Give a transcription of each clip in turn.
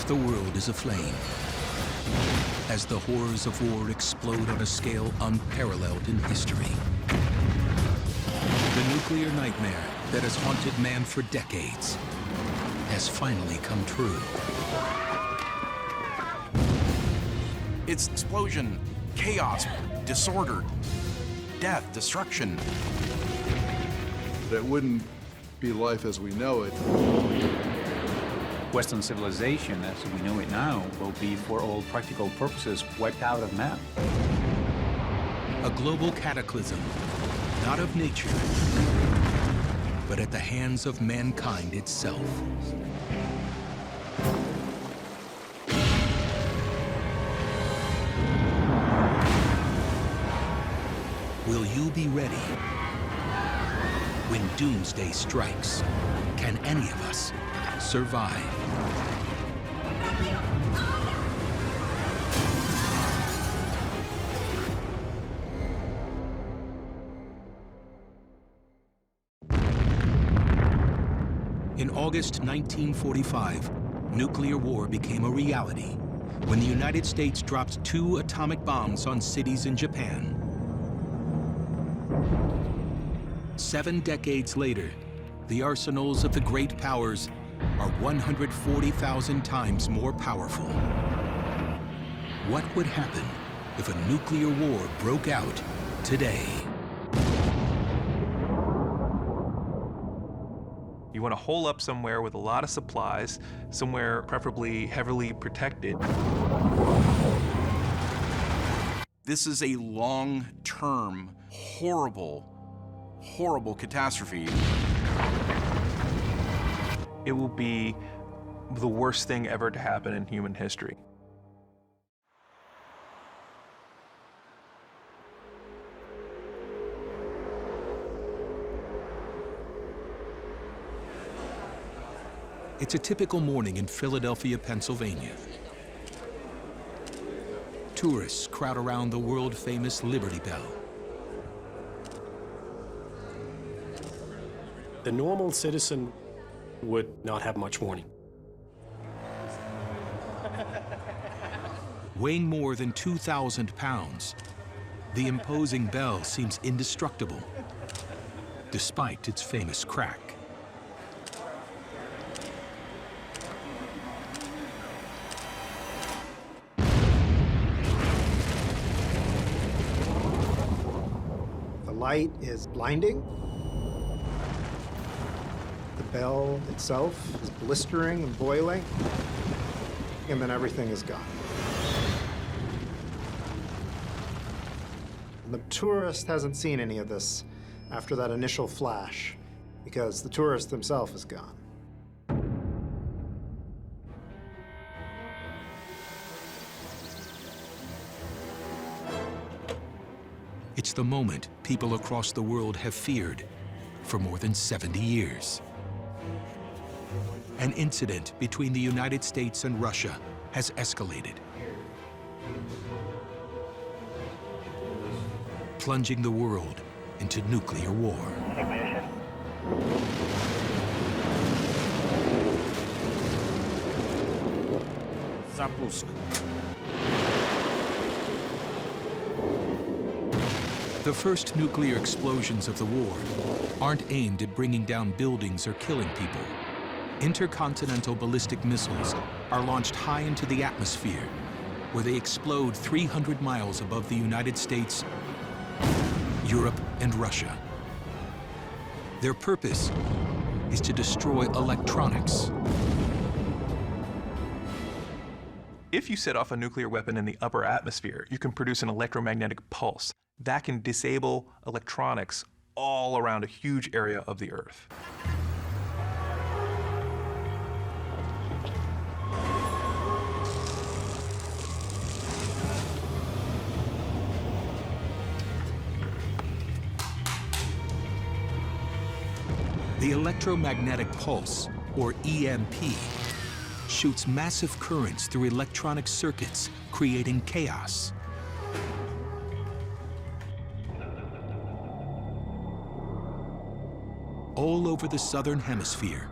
Half the world is aflame as the horrors of war explode on a scale unparalleled in history. The nuclear nightmare that has haunted man for decades has finally come true. It's explosion, chaos, disorder, death, destruction. That wouldn't be life as we know it. Western civilization, as we know it now, will be, for all practical purposes, wiped out of man. A global cataclysm, not of nature, but at the hands of mankind itself. Will you be ready when doomsday strikes? Can any of us survive? In August 1945, nuclear war became a reality when the United States dropped 2 atomic bombs on cities in Japan. 7 decades later, the arsenals of the great powers are 140,000 times more powerful. What would happen if a nuclear war broke out today? You want to hole up somewhere with a lot of supplies, somewhere preferably heavily protected. This is a long-term, horrible catastrophe. It will be the worst thing ever to happen in human history. It's a typical morning in Philadelphia, Pennsylvania. Tourists crowd around the world-famous Liberty Bell. The normal citizen would not have much warning. Weighing more than 2,000 pounds, the imposing bell seems indestructible, despite its famous crack. The light is blinding. The bell itself is blistering and boiling, and then everything is gone. The tourist hasn't seen any of this after that initial flash, because the tourist himself is gone. It's the moment people across the world have feared for more than 70 years. An incident between the United States and Russia has escalated, plunging the world into nuclear war. Запуск. The first nuclear explosions of the war aren't aimed at bringing down buildings or killing people. Intercontinental ballistic missiles are launched high into the atmosphere, where they explode 300 miles above the United States, Europe, and Russia. Their purpose is to destroy electronics. If you set off a nuclear weapon in the upper atmosphere, you can produce an electromagnetic pulse that can disable electronics all around a huge area of the Earth. The electromagnetic pulse, or EMP, shoots massive currents through electronic circuits, creating chaos. All over the southern hemisphere,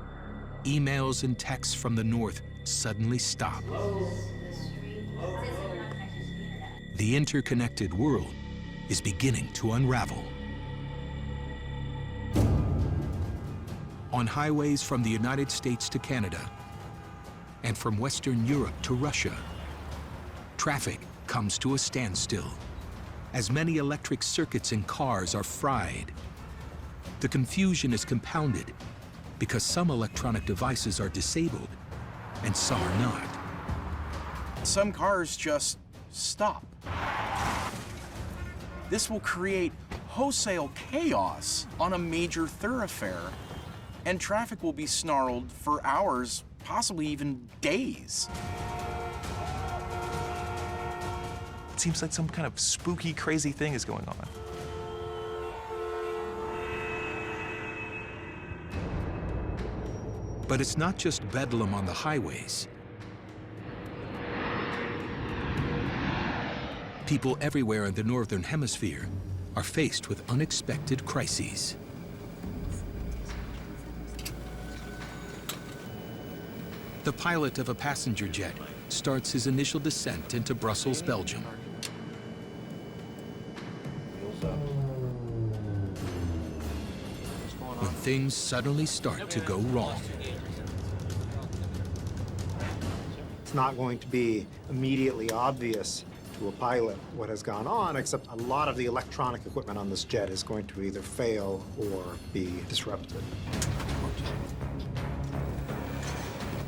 emails and texts from the north suddenly stop. The interconnected world is beginning to unravel. On highways from the United States to Canada and from Western Europe to Russia, traffic comes to a standstill as many electric circuits in cars are fried. The confusion is compounded because some electronic devices are disabled and some are not. Some cars just stop. This will create wholesale chaos on a major thoroughfare, and traffic will be snarled for hours, possibly even days. It seems like some kind of spooky, crazy thing is going on. But it's not just bedlam on the highways. People everywhere in the Northern Hemisphere are faced with unexpected crises. The pilot of a passenger jet starts his initial descent into Brussels, Belgium. When things suddenly start to go wrong. It's not going to be immediately obvious to a pilot what has gone on, except a lot of the electronic equipment on this jet is going to either fail or be disrupted.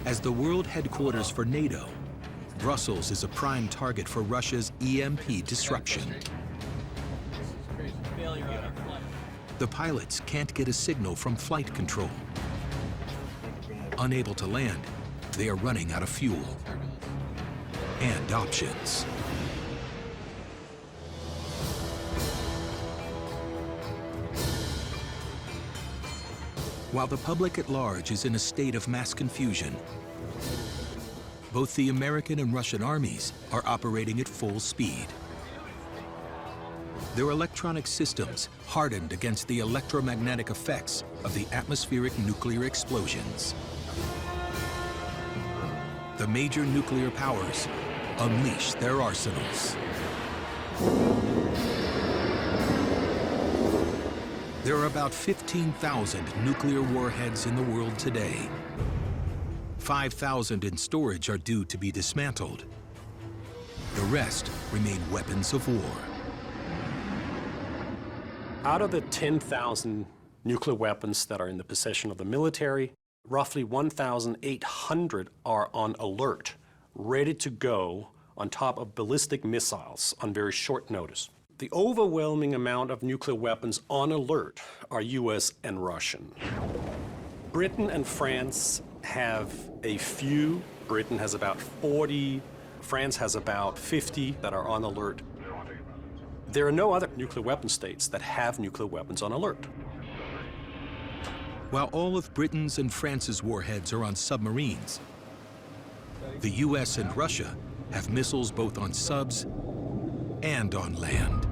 As the world headquarters for NATO, Brussels is a prime target for Russia's EMP disruption. The pilots can't get a signal from flight control. Unable to land, they are running out of fuel and options. While the public at large is in a state of mass confusion, both the American and Russian armies are operating at full speed. Their electronic systems hardened against the electromagnetic effects of the atmospheric nuclear explosions. The major nuclear powers unleash their arsenals. There are about 15,000 nuclear warheads in the world today. 5,000 in storage are due to be dismantled. The rest remain weapons of war. Out of the 10,000 nuclear weapons that are in the possession of the military, roughly 1,800 are on alert, ready to go on top of ballistic missiles on very short notice. The overwhelming amount of nuclear weapons on alert are US and Russian. Britain and France have a few. Britain has about 40. France has about 50 that are on alert. There are no other nuclear weapon states that have nuclear weapons on alert. While all of Britain's and France's warheads are on submarines, the US and Russia have missiles both on subs and on land.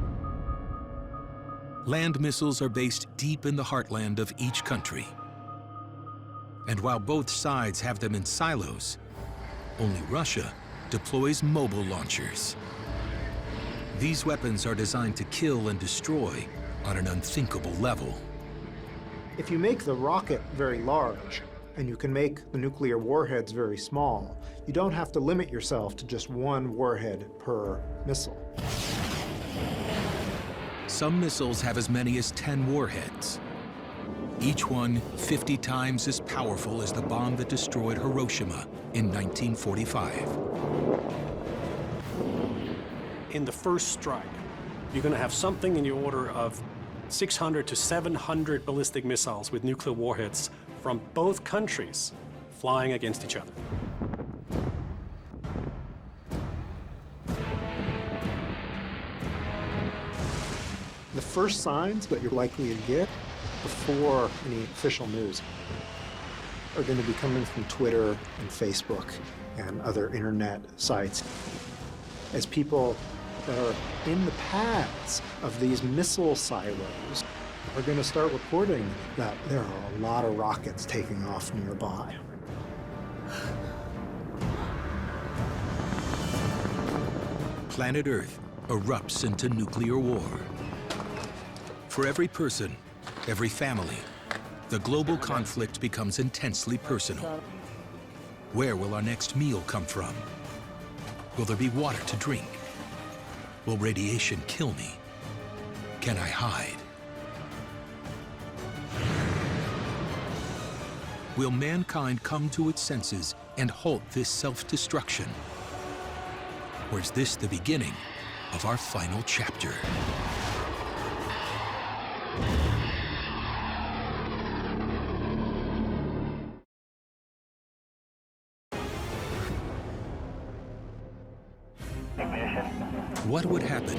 Land missiles are based deep in the heartland of each country. And while both sides have them in silos, only Russia deploys mobile launchers. These weapons are designed to kill and destroy on an unthinkable level. If you make the rocket very large, and you can make the nuclear warheads very small, you don't have to limit yourself to just one warhead per missile. Some missiles have as many as 10 warheads, each one 50 times as powerful as the bomb that destroyed Hiroshima in 1945. In the first strike, you're going to have something in the order of 600 to 700 ballistic missiles with nuclear warheads from both countries flying against each other. The first signs that you're likely to get before any official news are going to be coming from Twitter and Facebook and other internet sites. As people that are in the paths of these missile silos are going to start reporting that there are a lot of rockets taking off nearby. planet Earth erupts into nuclear war. For every person, every family, the global conflict becomes intensely personal. Where will our next meal come from? Will there be water to drink? Will radiation kill me? Can I hide? Will mankind come to its senses and halt this self-destruction? Or is this the beginning of our final chapter? What would happen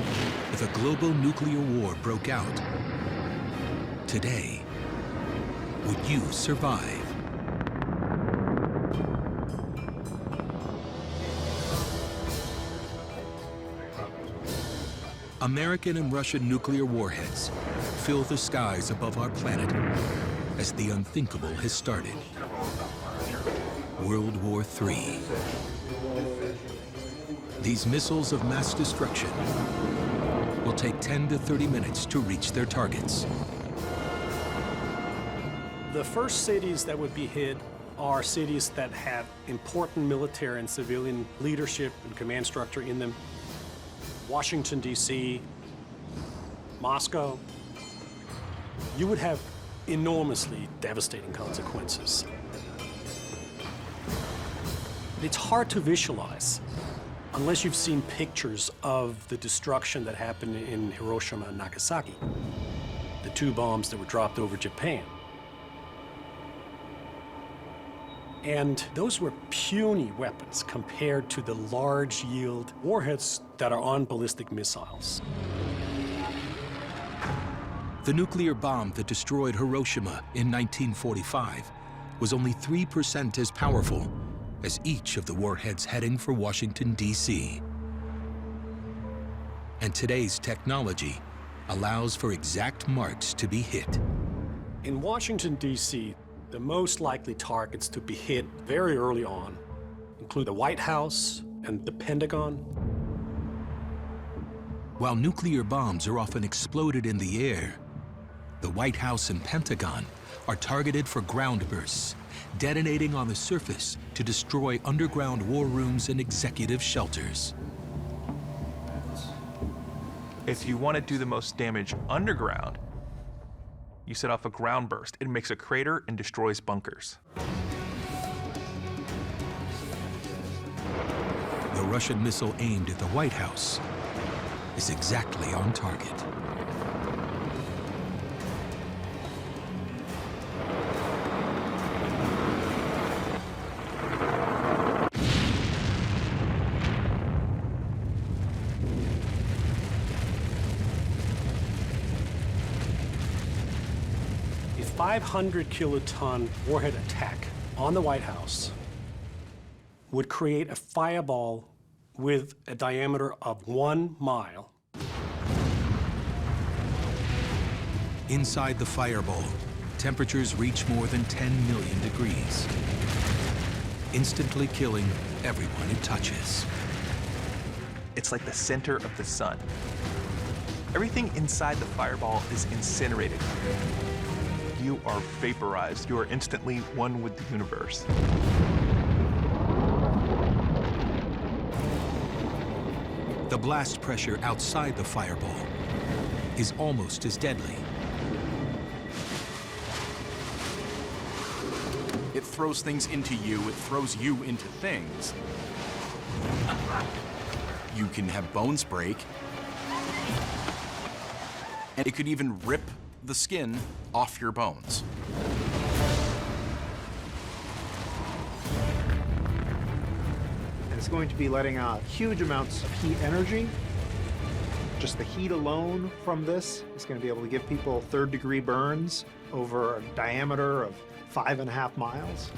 if a global nuclear war broke out? Today, would you survive? American and Russian nuclear warheads fill the skies above our planet as the unthinkable has started. World War III. These missiles of mass destruction will take 10 to 30 minutes to reach their targets. The first cities that would be hit are cities that have important military and civilian leadership and command structure in them. Washington, D.C., Moscow. You would have enormously devastating consequences. It's hard to visualize unless you've seen pictures of the destruction that happened in Hiroshima and Nagasaki, the two bombs that were dropped over Japan. And those were puny weapons compared to the large-yield warheads that are on ballistic missiles. The nuclear bomb that destroyed Hiroshima in 1945 was only 3% as powerful as each of the warheads heading for Washington, D.C. And today's technology allows for exact marks to be hit. In Washington, D.C., the most likely targets to be hit very early on include the White House and the Pentagon. While nuclear bombs are often exploded in the air, the White House and Pentagon are targeted for ground bursts, detonating on the surface to destroy underground war rooms and executive shelters. If you want to do the most damage underground, you set off a ground burst. It makes a crater and destroys bunkers. The Russian missile aimed at the White House is exactly on target. A 500-kiloton warhead attack on the White House would create a fireball with a diameter of 1 mile. Inside the fireball, temperatures reach more than 10 million degrees, instantly killing everyone it touches. It's like the center of the sun. Everything inside the fireball is incinerated. You are vaporized. You are instantly one with the universe. The blast pressure outside the fireball is almost as deadly. It throws things into you, it throws you into things. You can have bones break. And it could even rip the skin off your bones. And it's going to be letting out huge amounts of heat energy. Just the heat alone from this is going to be able to give people third-degree burns over a diameter of 5.5 miles.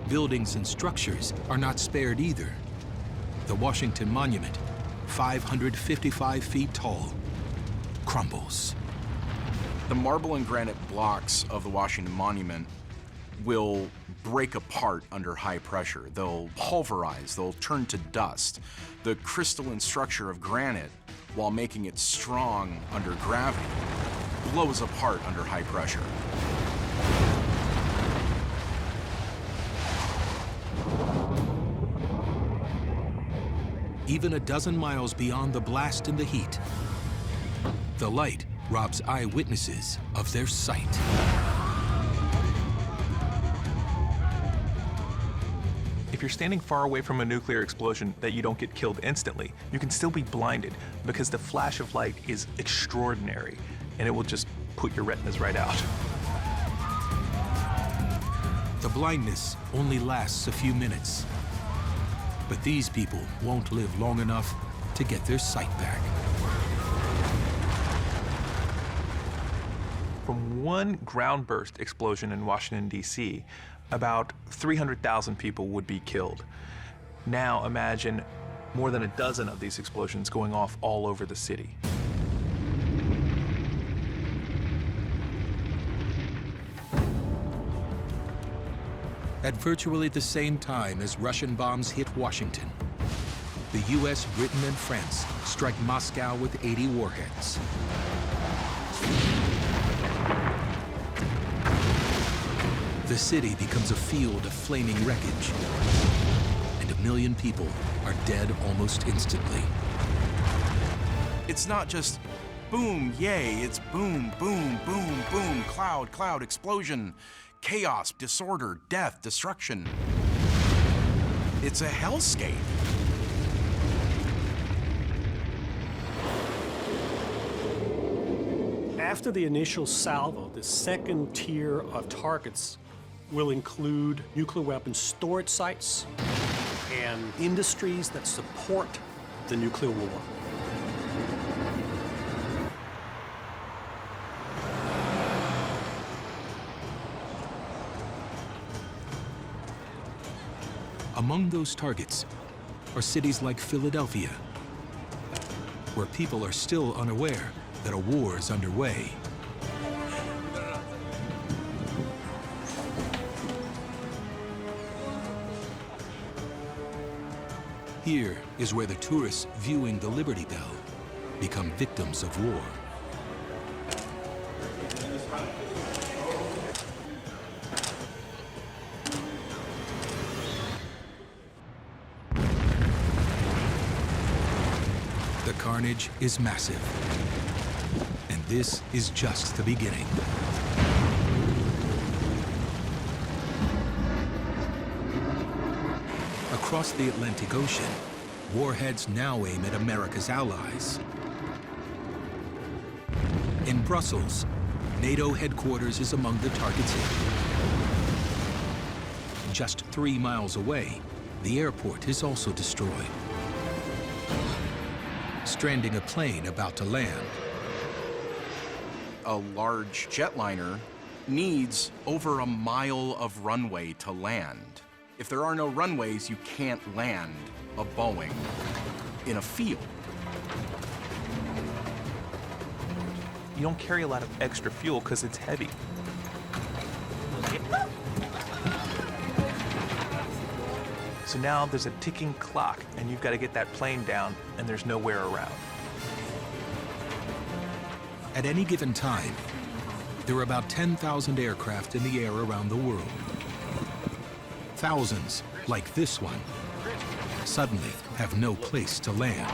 Buildings and structures are not spared either. The Washington Monument, 555 feet tall, crumbles. The marble and granite blocks of the Washington Monument will break apart under high pressure. They'll pulverize, they'll turn to dust. The crystalline structure of granite, while making it strong under gravity, blows apart under high pressure. Even a dozen miles beyond the blast and the heat, the light robs eyewitnesses of their sight. If you're standing far away from a nuclear explosion that you don't get killed instantly, you can still be blinded because the flash of light is extraordinary and it will just put your retinas right out. The blindness only lasts a few minutes. But these people won't live long enough to get their sight back. From one ground burst explosion in Washington, D.C., about 300,000 people would be killed. Now imagine more than a dozen of these explosions going off all over the city. At virtually the same time as Russian bombs hit Washington, the US, Britain, and France strike Moscow with 80 warheads. The city becomes a field of flaming wreckage, and 1 million people are dead almost instantly. It's not just boom, yay, it's boom, boom, boom, boom, cloud, cloud, explosion, chaos, disorder, death, destruction. It's a hellscape. After the initial salvo, the second tier of targets will include nuclear weapons storage sites and industries that support the nuclear war. Among those targets are cities like Philadelphia, where people are still unaware that a war is underway. Here is where the tourists viewing the Liberty Bell become victims of war. The carnage is massive, and this is just the beginning. Across the Atlantic Ocean, warheads now aim at America's allies. In Brussels, NATO headquarters is among the targets hit. Just 3 miles away, the airport is also destroyed, stranding a plane about to land. A large jetliner needs over a mile of runway to land. If there are no runways, you can't land a Boeing in a field. You don't carry a lot of extra fuel because it's heavy. So now there's a ticking clock, and you've got to get that plane down, and there's nowhere around. At any given time, there are about 10,000 aircraft in the air around the world. Thousands, like this one, suddenly have no place to land.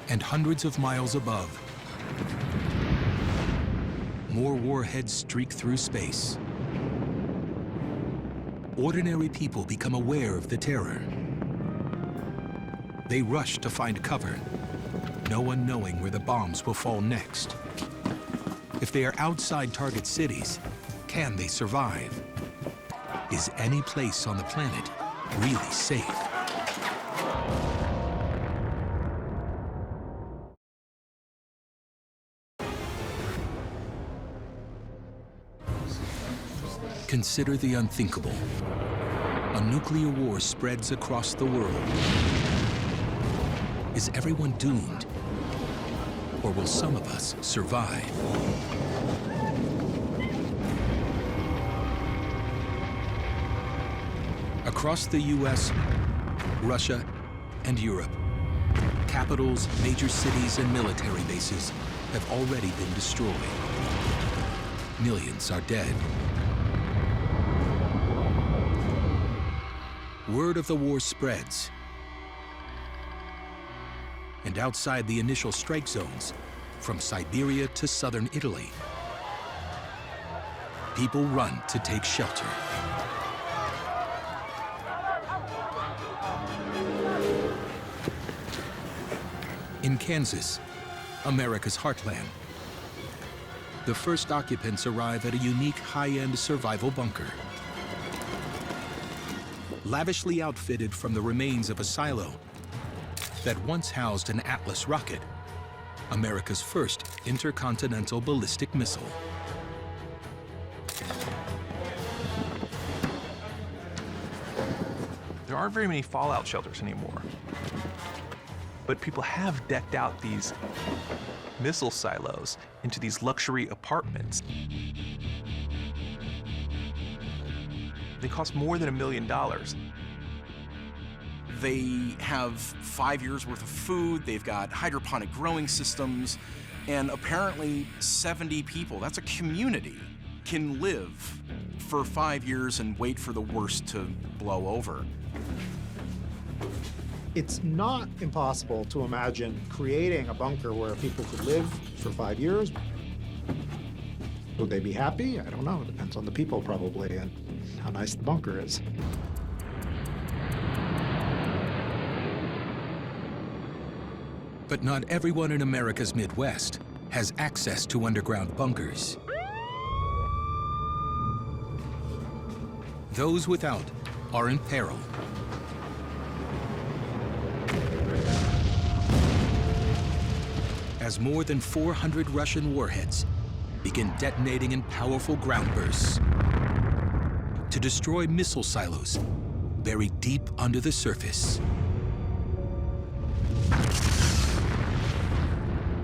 And hundreds of miles above, more warheads streak through space. Ordinary people become aware of the terror. They rush to find cover, no one knowing where the bombs will fall next. If they are outside target cities, can they survive? Is any place on the planet really safe? Consider the unthinkable. A nuclear war spreads across the world. Is everyone doomed? Or will some of us survive? Across the US, Russia, and Europe, capitals, major cities, and military bases have already been destroyed. Millions are dead. Word of the war spreads. And outside the initial strike zones, from Siberia to southern Italy, people run to take shelter. In Kansas, America's heartland, the first occupants arrive at a unique high-end survival bunker. Lavishly outfitted from the remains of a silo that once housed an Atlas rocket, America's first intercontinental ballistic missile. There aren't very many fallout shelters anymore. But people have decked out these missile silos into these luxury apartments. They cost more than $1 million. They have 5 years worth of food, they've got hydroponic growing systems, and apparently 70 people, that's a community, can live for 5 years and wait for the worst to blow over. It's not impossible to imagine creating a bunker where people could live for 5 years. Would they be happy? I don't know. It depends on the people, probably, and how nice the bunker is. But not everyone in America's Midwest has access to underground bunkers. Those without are in peril. As more than 400 Russian warheads begin detonating in powerful ground bursts to destroy missile silos buried deep under the surface.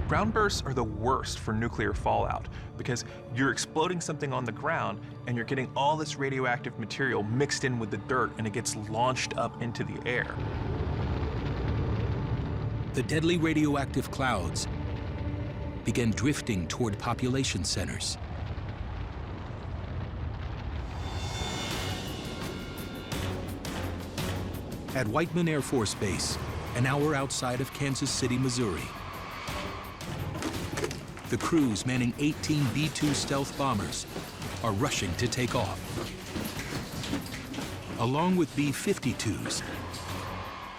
Ground bursts are the worst for nuclear fallout because you're exploding something on the ground and you're getting all this radioactive material mixed in with the dirt and it gets launched up into the air. The deadly radioactive clouds began drifting toward population centers. At Whiteman Air Force Base, an hour outside of Kansas City, Missouri, the crews manning 18 B-2 stealth bombers are rushing to take off. Along with B-52s,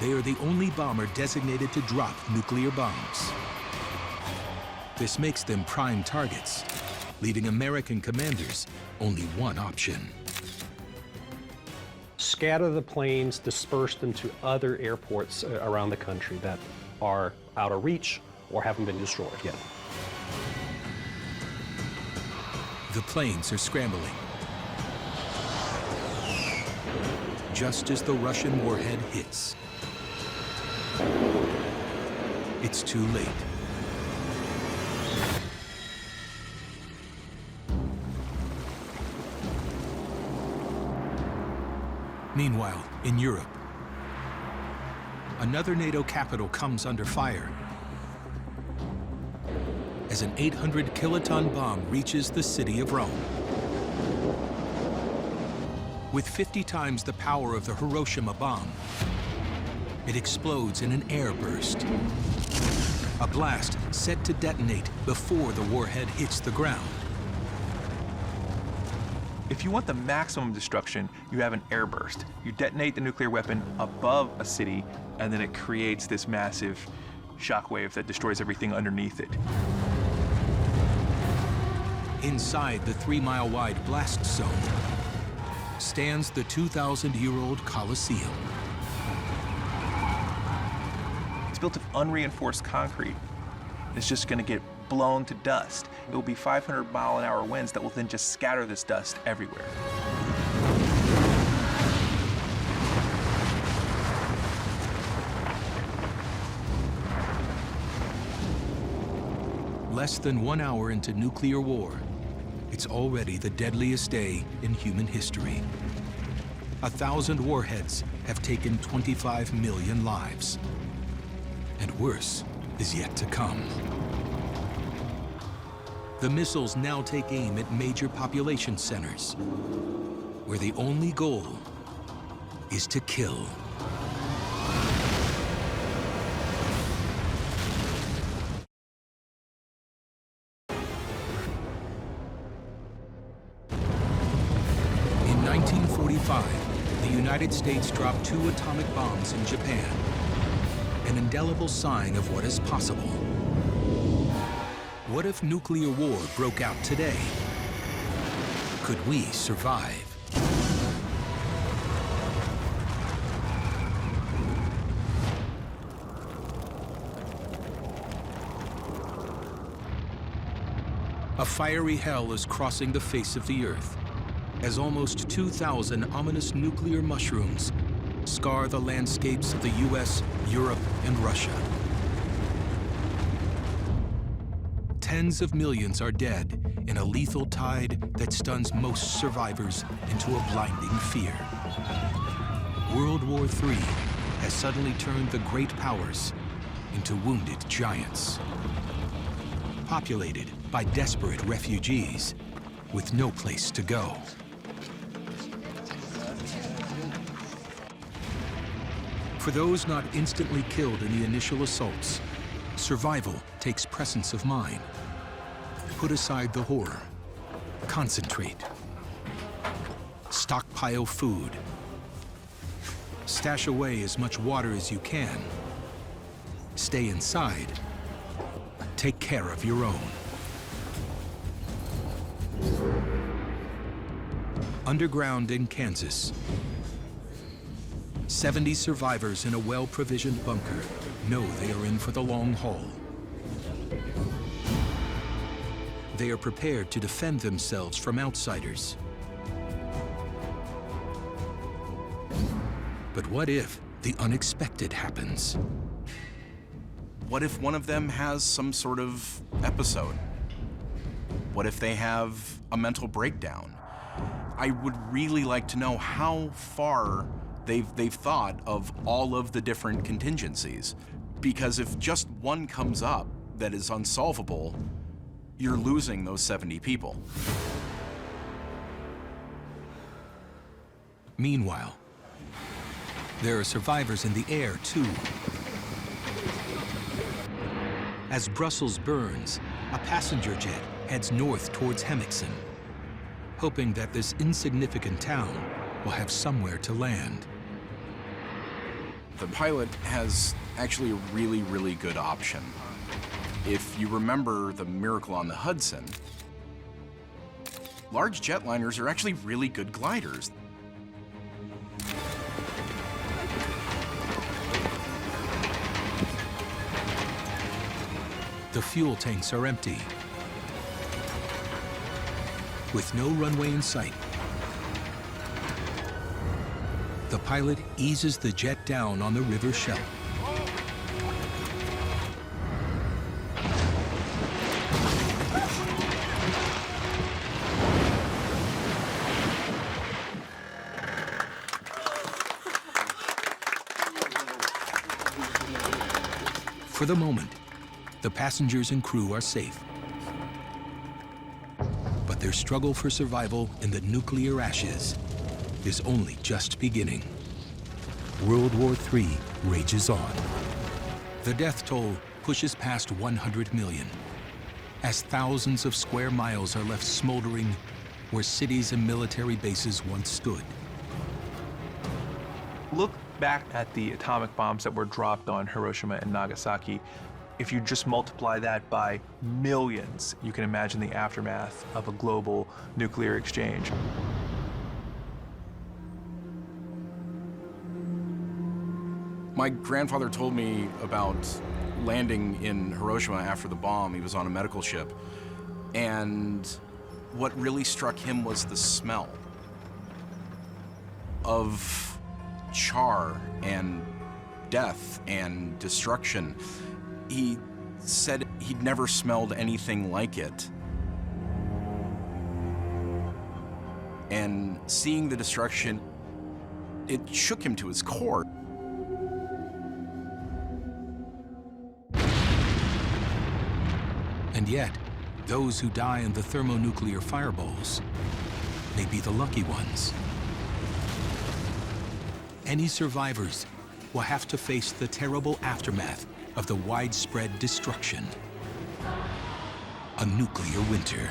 they are the only bomber designated to drop nuclear bombs. This makes them prime targets, leaving American commanders only one option. Scatter the planes, disperse them to other airports around the country that are out of reach or haven't been destroyed yet. The planes are scrambling. Just as the Russian warhead hits, it's too late. Meanwhile, in Europe, another NATO capital comes under fire as an 800-kiloton bomb reaches the city of Rome. With 50 times the power of the Hiroshima bomb, it explodes in an air burst. A blast set to detonate before the warhead hits the ground. If you want the maximum destruction, you have an airburst. You detonate the nuclear weapon above a city, and then it creates this massive shockwave that destroys everything underneath it. Inside the 3-mile-wide blast zone stands the 2,000-year-old Colosseum. It's built of unreinforced concrete. It's just going to get blown to dust. It will be 500-mile-an-hour winds that will then just scatter this dust everywhere. Less than 1 hour into nuclear war, it's already the deadliest day in human history. 1,000 warheads have taken 25 million lives. And worse is yet to come. The missiles now take aim at major population centers, where the only goal is to kill. In 1945, the United States dropped 2 atomic bombs in Japan, an indelible sign of what is possible. What if nuclear war broke out today? Could we survive? A fiery hell is crossing the face of the Earth as almost 2,000 ominous nuclear mushrooms scar the landscapes of the US, Europe, and Russia. Tens of millions are dead in a lethal tide that stuns most survivors into a blinding fear. World War III has suddenly turned the great powers into wounded giants, populated by desperate refugees with no place to go. For those not instantly killed in the initial assaults, survival takes presence of mind. Put aside the horror. Concentrate. Stockpile food. Stash away as much water as you can. Stay inside. Take care of your own. Underground in Kansas, 70 survivors in a well-provisioned bunker know they are in for the long haul. They are prepared to defend themselves from outsiders. But what if the unexpected happens? What if one of them has some sort of episode? What if they have a mental breakdown? I would really like to know how far they've thought of all of the different contingencies. Because if just one comes up that is unsolvable, you're losing those 70 people. Meanwhile, there are survivors in the air, too. As Brussels burns, a passenger jet heads north towards Hemixen, hoping that this insignificant town will have somewhere to land. The pilot has actually a really, really good option. If you remember the Miracle on the Hudson, large jetliners are actually really good gliders. The fuel tanks are empty, with no runway in sight. The pilot eases the jet down on the river shelf. For the moment, the passengers and crew are safe. But their struggle for survival in the nuclear ashes is only just beginning. World War III rages on. The death toll pushes past 100 million, as thousands of square miles are left smoldering where cities and military bases once stood. Look back at the atomic bombs that were dropped on Hiroshima and Nagasaki. If you just multiply that by millions, you can imagine the aftermath of a global nuclear exchange. My grandfather told me about landing in Hiroshima after the bomb. He was on a medical ship. And what really struck him was the smell of char and death and destruction. He said he'd never smelled anything like it. And seeing the destruction, it shook him to his core. And yet, those who die in the thermonuclear fireballs may be the lucky ones. Any survivors will have to face the terrible aftermath of the widespread destruction. A nuclear winter.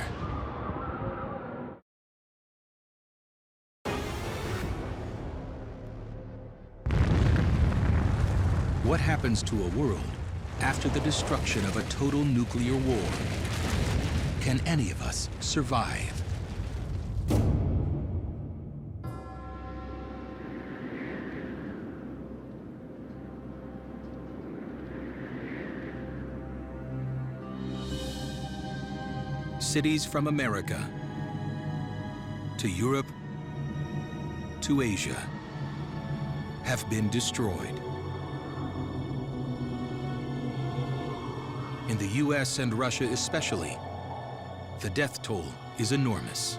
What happens to a world after the destruction of a total nuclear war? Can any of us survive? Cities from America to Europe to Asia have been destroyed. In the US and Russia especially, the death toll is enormous.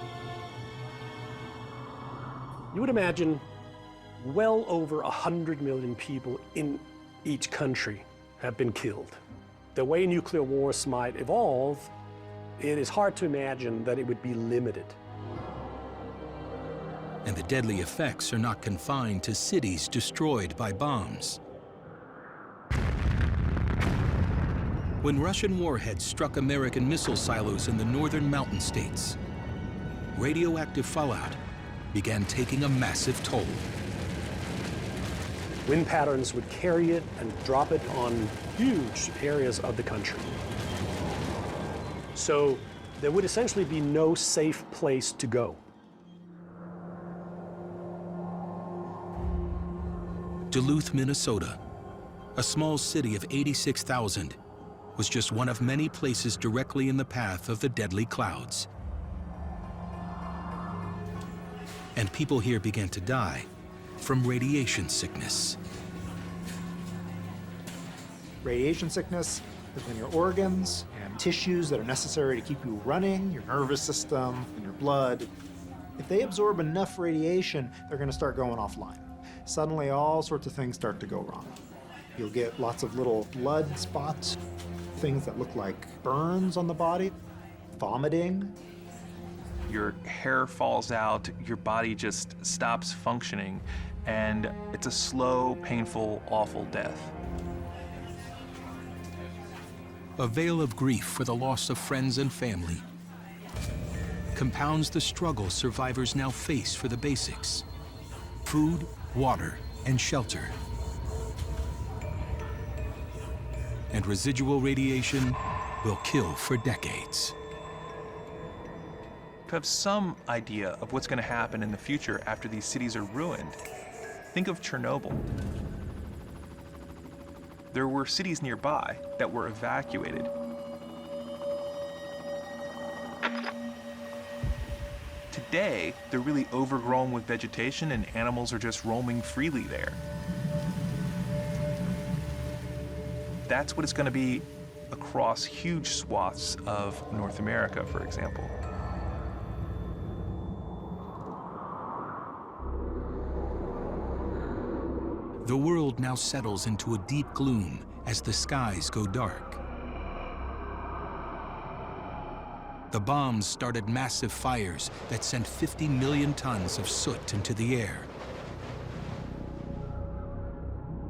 You would imagine well over 100 million people in each country have been killed. The way nuclear wars might evolve, it is hard to imagine that it would be limited. And the deadly effects are not confined to cities destroyed by bombs. When Russian warheads struck American missile silos in the northern mountain states, radioactive fallout began taking a massive toll. Wind patterns would carry it and drop it on huge areas of the country. So there would essentially be no safe place to go. Duluth, Minnesota, a small city of 86,000, was just one of many places directly in the path of the deadly clouds. And people here began to die from radiation sickness. Radiation sickness is when your organs and tissues that are necessary to keep you running, your nervous system and your blood, if they absorb enough radiation, they're going to start going offline. Suddenly, all sorts of things start to go wrong. You'll get lots of little blood spots, things that look like burns on the body, vomiting. Your hair falls out, your body just stops functioning, and it's a slow, painful, awful death. A veil of grief for the loss of friends and family compounds the struggle survivors now face for the basics: food, water, and shelter. And residual radiation will kill for decades. To have some idea of what's going to happen in the future after these cities are ruined, think of Chernobyl. There were cities nearby that were evacuated. Today, they're really overgrown with vegetation and animals are just roaming freely there. That's what it's going to be across huge swaths of North America, for example. The world now settles into a deep gloom as the skies go dark. The bombs started massive fires that sent 50 million tons of soot into the air.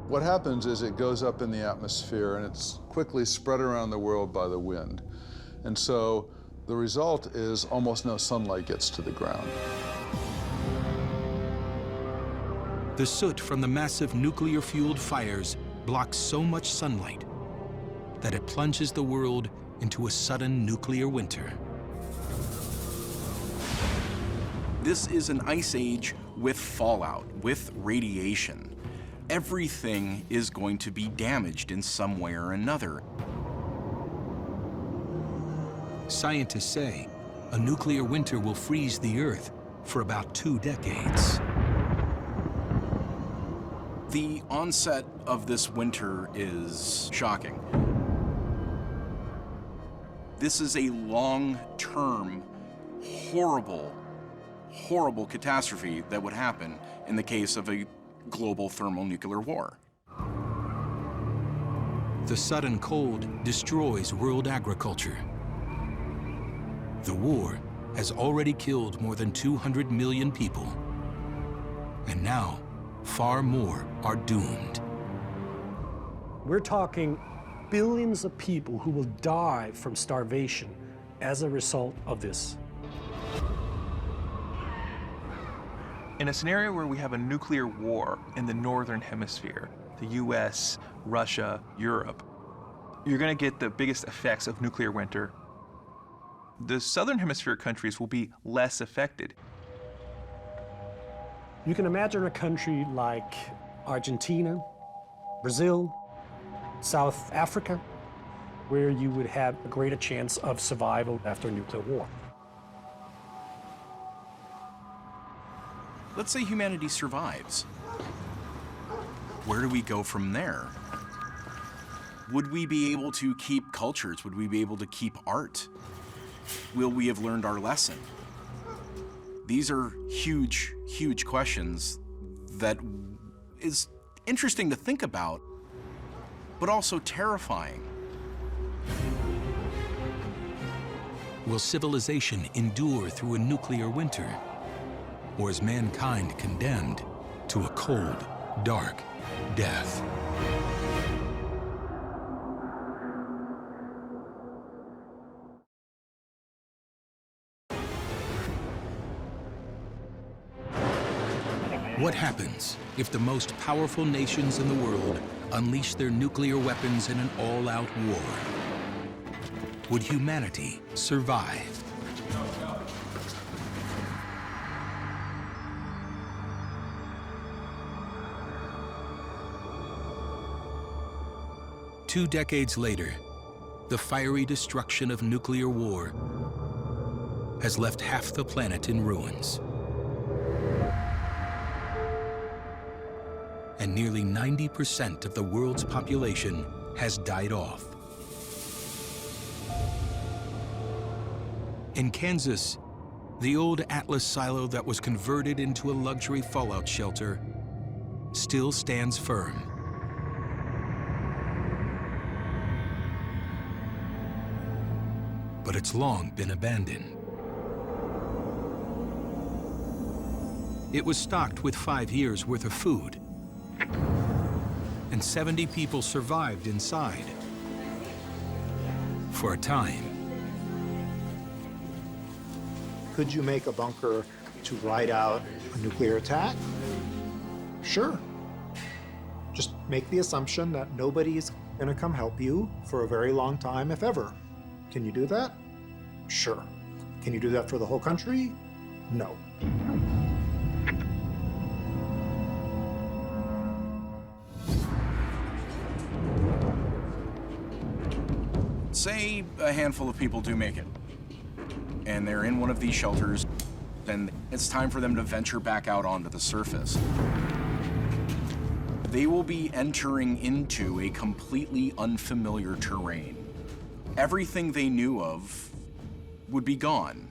What happens is it goes up in the atmosphere and it's quickly spread around the world by the wind. And so the result is almost no sunlight gets to the ground. The soot from the massive nuclear-fueled fires blocks so much sunlight that it plunges the world into a sudden nuclear winter. This is an ice age with fallout, with radiation. Everything is going to be damaged in some way or another. Scientists say a nuclear winter will freeze the Earth for about 2 decades. The onset of this winter is shocking. This is a long-term, horrible, horrible catastrophe that would happen in the case of a global thermonuclear war. The sudden cold destroys world agriculture. The war has already killed more than 200 million people. And now, far more are doomed. We're talking billions of people who will die from starvation as a result of this. In a scenario where we have a nuclear war in the northern hemisphere, the US, Russia, Europe, you're going to get the biggest effects of nuclear winter. The southern hemisphere countries will be less affected. You can imagine a country like Argentina, Brazil, South Africa, where you would have a greater chance of survival after a nuclear war. Let's say humanity survives. Where do we go from there? Would we be able to keep cultures? Would we be able to keep art? Will we have learned our lesson? These are huge, huge questions that is interesting to think about, but also terrifying. Will civilization endure through a nuclear winter? Or is mankind condemned to a cold, dark death? What happens if the most powerful nations in the world unleash their nuclear weapons in an all-out war? Would humanity survive? Two decades later, the fiery destruction of nuclear war has left half the planet in ruins. And nearly 90% of the world's population has died off. In Kansas, the old Atlas silo that was converted into a luxury fallout shelter still stands firm. But it's long been abandoned. It was stocked with 5 years' worth of food, and 70 people survived inside. For a time. Could you make a bunker to ride out a nuclear attack? Sure. Just make the assumption that nobody's gonna come help you for a very long time, if ever. Can you do that? Sure. Can you do that for the whole country? No. Say a handful of people do make it, and they're in one of these shelters, and it's time for them to venture back out onto the surface. They will be entering into a completely unfamiliar terrain. Everything they knew of would be gone.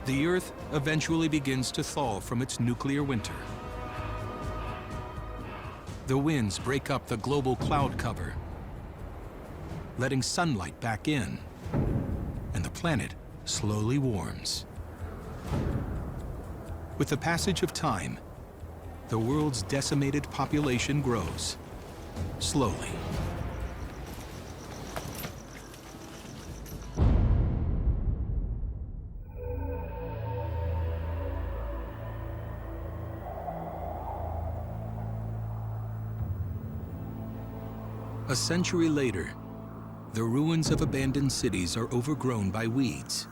The Earth eventually begins to thaw from its nuclear winter. The winds break up the global cloud cover, letting sunlight back in, and the planet slowly warms. With the passage of time, the world's decimated population grows, slowly. A century later, the ruins of abandoned cities are overgrown by weeds,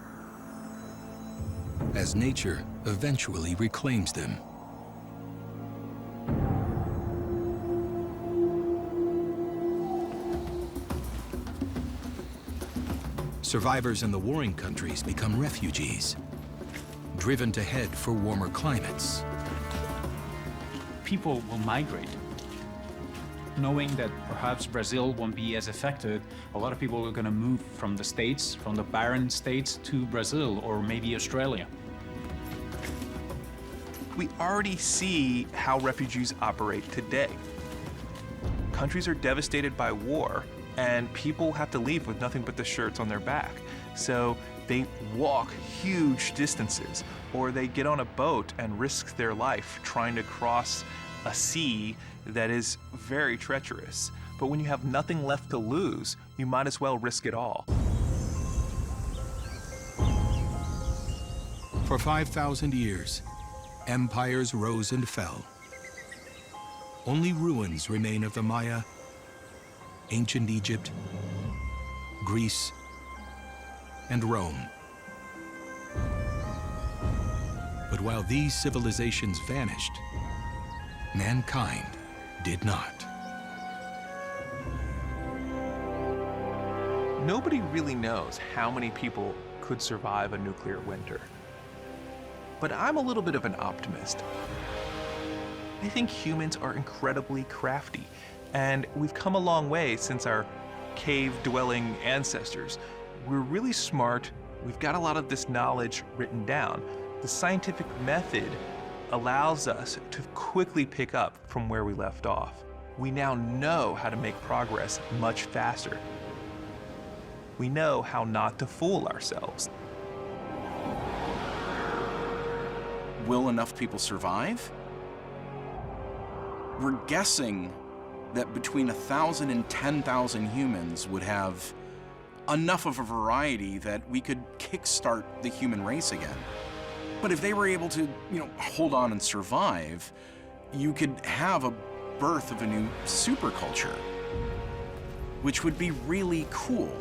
as nature eventually reclaims them. Survivors in the warring countries become refugees, driven to head for warmer climates. People will migrate. knowing that perhaps Brazil won't be as affected, a lot of people are going to move from the States, from the barren states, to Brazil or maybe Australia. We already see how refugees operate today. Countries are devastated by war, and people have to leave with nothing but the shirts on their back. So they walk huge distances, or they get on a boat and risk their life trying to cross a sea that is very treacherous. But when you have nothing left to lose, you might as well risk it all. For 5,000 years, empires rose and fell. Only ruins remain of the Maya, ancient Egypt, Greece, and Rome. But while these civilizations vanished, mankind did not. Nobody really knows how many people could survive a nuclear winter. But I'm a little bit of an optimist. I think humans are incredibly crafty, and we've come a long way since our cave-dwelling ancestors. We're really smart. We've got a lot of this knowledge written down. The scientific method allows us to quickly pick up from where we left off. We now know how to make progress much faster. We know how not to fool ourselves. Will enough people survive? We're guessing that between 1,000 and 10,000 humans would have enough of a variety that we could kickstart the human race again. But if they were able to, hold on and survive, you could have a birth of a new superculture, which would be really cool.